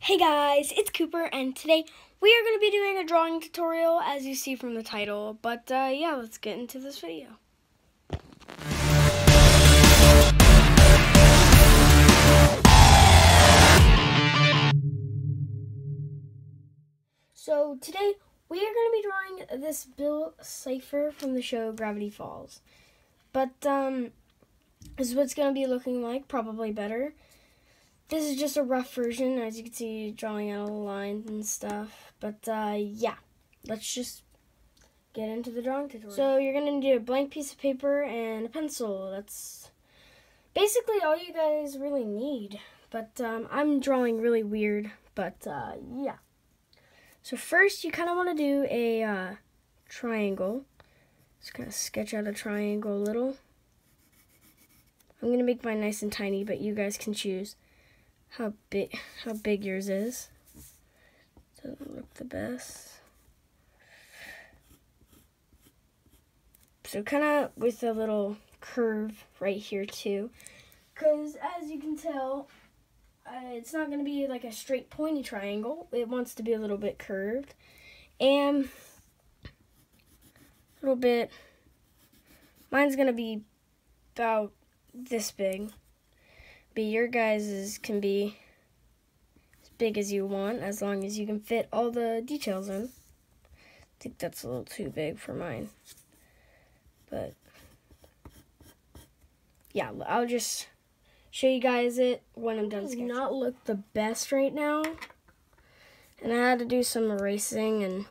Hey guys, it's Cooper, and today we are going to be doing a drawing tutorial, as you see from the title. But yeah, let's get into this video. So today we are going to be drawing this Bill cypher from the show Gravity Falls. But this is what it's going to be looking like, probably better. This is just a rough version, as you can see, drawing out all the lines and stuff. But yeah, let's just get into the drawing tutorial. So you're going to need a blank piece of paper and a pencil. That's basically all you guys really need. But I'm drawing really weird, but yeah. So first, you kind of want to do a triangle. Just kind of sketch out a triangle a little. I'm going to make mine nice and tiny, but you guys can choose how big yours is. Doesn't look the best. So kind of with a little curve right here too, because as you can tell, it's not going to be like a straight pointy triangle. It wants to be a little bit curved and a little bit. Mine's going to be about this big. But your guys's can be as big as you want, as long as you can fit all the details in. I think that's a little too big for mine. But yeah, I'll just show you guys it when I'm done sketching. It does not look the best right now. And I had to do some erasing and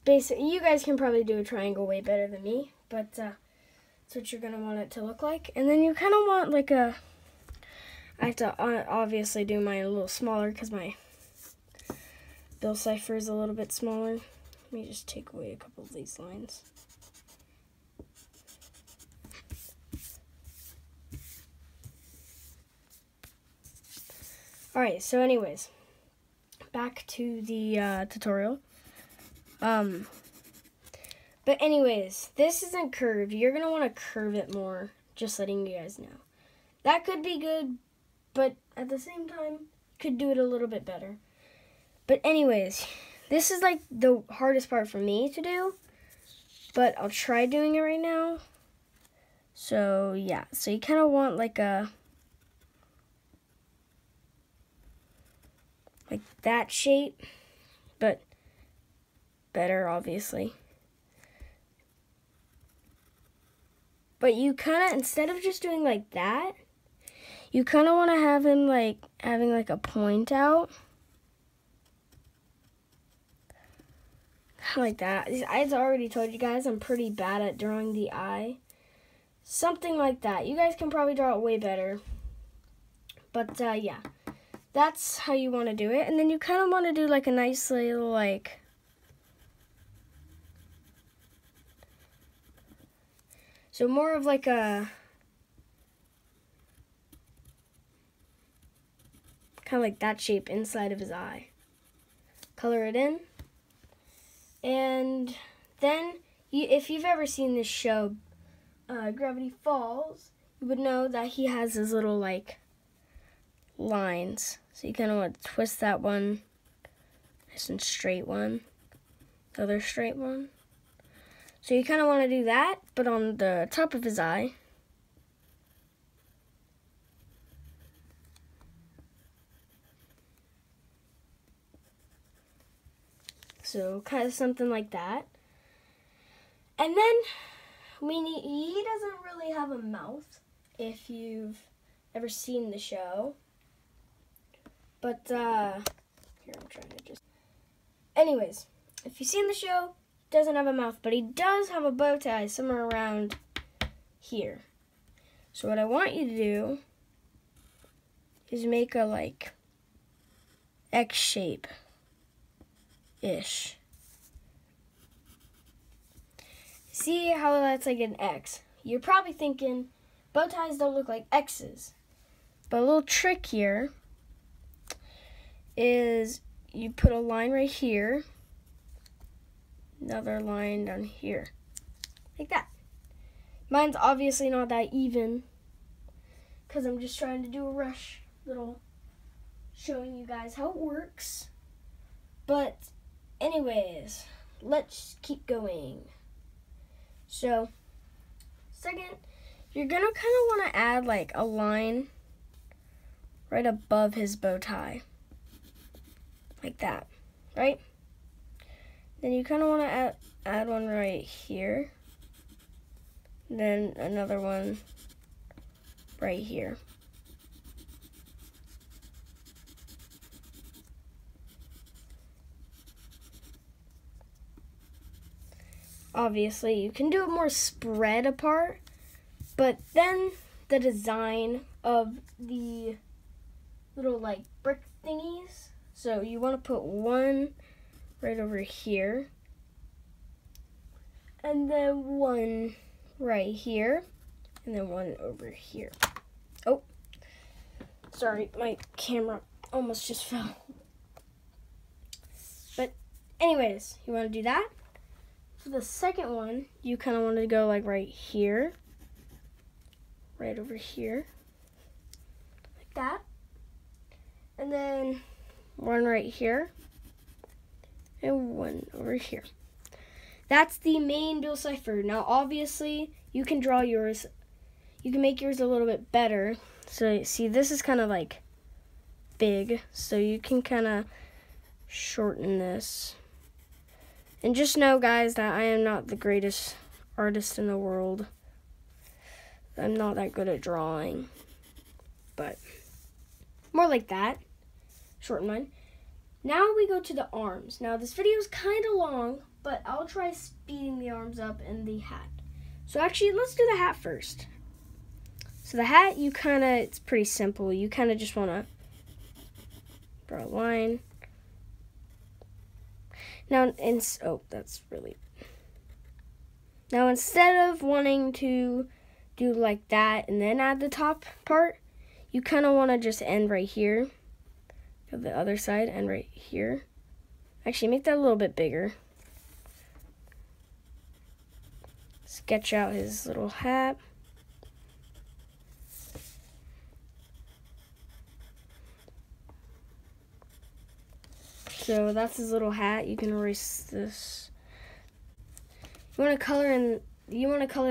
basically, you guys can probably do a triangle way better than me, but that's what you're going to want it to look like. And then you kind of want like I have to obviously do mine a little smaller because my Bill cypher is a little bit smaller. Let me just take away a couple of these lines. Alright, so anyways, back to the tutorial. But anyways, this isn't curved. You're going to want to curve it more, just letting you guys know. That could be good, but at the same time, you could do it a little bit better. But anyways, this is like the hardest part for me to do, but I'll try doing it right now. So yeah, so you kind of want like that shape, but better obviously. But you kind of, instead of just doing like that, you kind of want to have him like having like a point out. Like that. I've already told you guys I'm pretty bad at drawing the eye. Something like that. You guys can probably draw it way better. But yeah, that's how you want to do it. And then you kind of want to do like a nice little like so more of like a kind of like that shape inside of his eye. Color it in. And then if you've ever seen this show, Gravity Falls, you would know that he has his little like lines. So you kind of want to twist that one, nice and straight one, the other straight one. So you kind of want to do that, but on the top of his eye. So kind of something like that. And then he doesn't really have a mouth, if you've ever seen the show. But here, I'm trying to just. Anyways, if you've seen the show, doesn't have a mouth, but he does have a bow tie somewhere around here. So what I want you to do is make a like X shape ish. See how that's like an X? You're probably thinking bow ties don't look like X's. But a little trick here is you put a line right here, another line down here, like that. Mine's obviously not that even because I'm just trying to do a rush little showing you guys how it works. But anyways, let's keep going. So, second, you're gonna kind of want to add like a line right above his bow tie. Like that, right? Then you kind of want to add one right here. Then another one right here. Obviously, you can do it more spread apart, but then the design of the little like brick thingies. So you want to put one right over here, and then one right here, and then one over here. Oh, sorry, my camera almost just fell. But anyways, you want to do that. For the second one, you kind of want to go like right here, right over here, like that. And then one right here, and one over here. That's the main dual cypher. Now, obviously, you can draw yours. You can make yours a little bit better. So, see, this is kind of like big. So, you can kind of shorten this. And just know, guys, that I am not the greatest artist in the world. I'm not that good at drawing. But more like that. Shorten mine. Now we go to the arms. Now, this video is kind of long, but I'll try speeding the arms up and the hat. So actually, let's do the hat first. So the hat, it's pretty simple. You kind of just want to draw a line. Now, Now, instead of wanting to do like that and then add the top part, you kind of want to just end right here. Go the other side, and right here. Actually, make that a little bit bigger. Sketch out his little hat. So that's his little hat. You can erase this. You want to color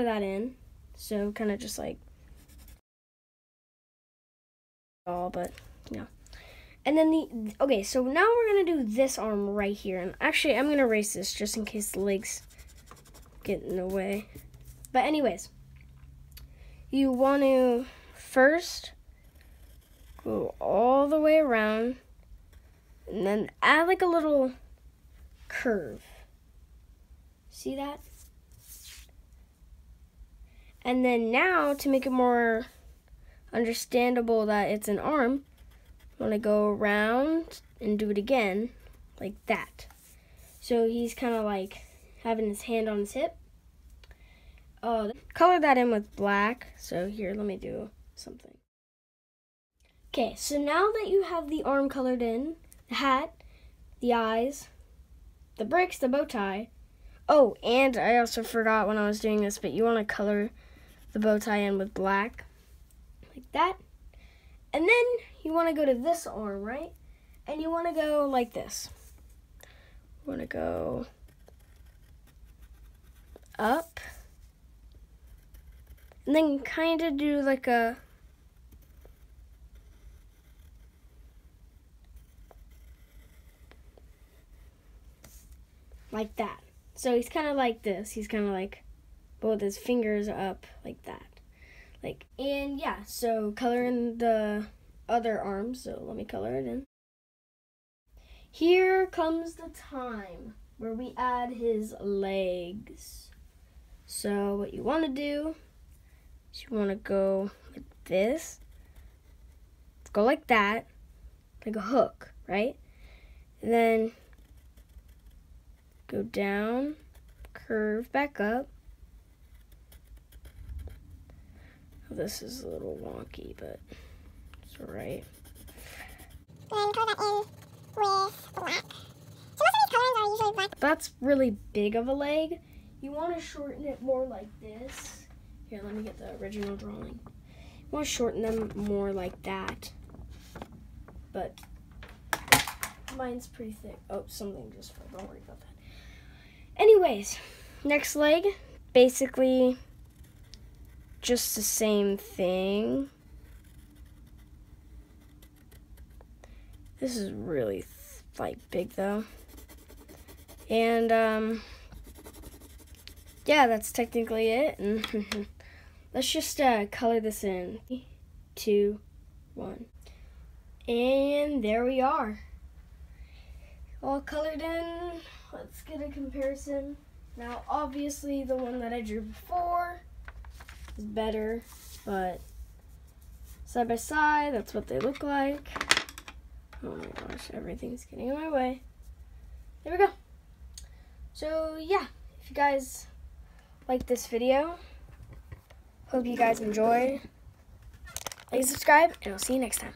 that in. So kind of just like all, but yeah. And then okay, so now we're gonna do this arm right here. And actually, I'm gonna erase this just in case the legs get in the way. But anyways, you want to first go all the way around and then add like a little curve. See that? And then now, to make it more understandable that it's an arm, I want to go around and do it again like that. So he's kind of like having his hand on his hip. Color that in with black. So here, let me do something. Okay, so now that you have the arm colored in, the hat, the eyes, the bricks, the bow tie. Oh, and I also forgot when I was doing this, but you want to color the bow tie in with black, like that. And then you want to go to this arm, right? And you want to go like this. You want to go up, and then kind of do like a like that. So he's kind of like this. He's kind of like both his fingers up like that. And yeah, so color in the other arm. So let me color it in. Here comes the time where we add his legs. So what you want to do is you want to go like this. Go like that, like a hook, right? And then go down, curve back up. This is a little wonky, but it's alright. And color that in with black. So most of these colors are usually black. That's really big of a leg. You want to shorten it more like this. Here, let me get the original drawing. You want to shorten them more like that. but mine's pretty thick. Oh, something just fell. Don't worry about that. Anyways, next leg, basically just the same thing. This is really like big though. And yeah, that's technically it. And let's just color this in. 3, 2, 1. And there we are. All colored in. Let's get a comparison. Now, obviously, the one that I drew before is better, but side by side, that's what they look like. Oh my gosh, everything's getting in my way. There we go. So, yeah, if you guys like this video, hope you guys enjoy. Like and subscribe, and I'll see you next time.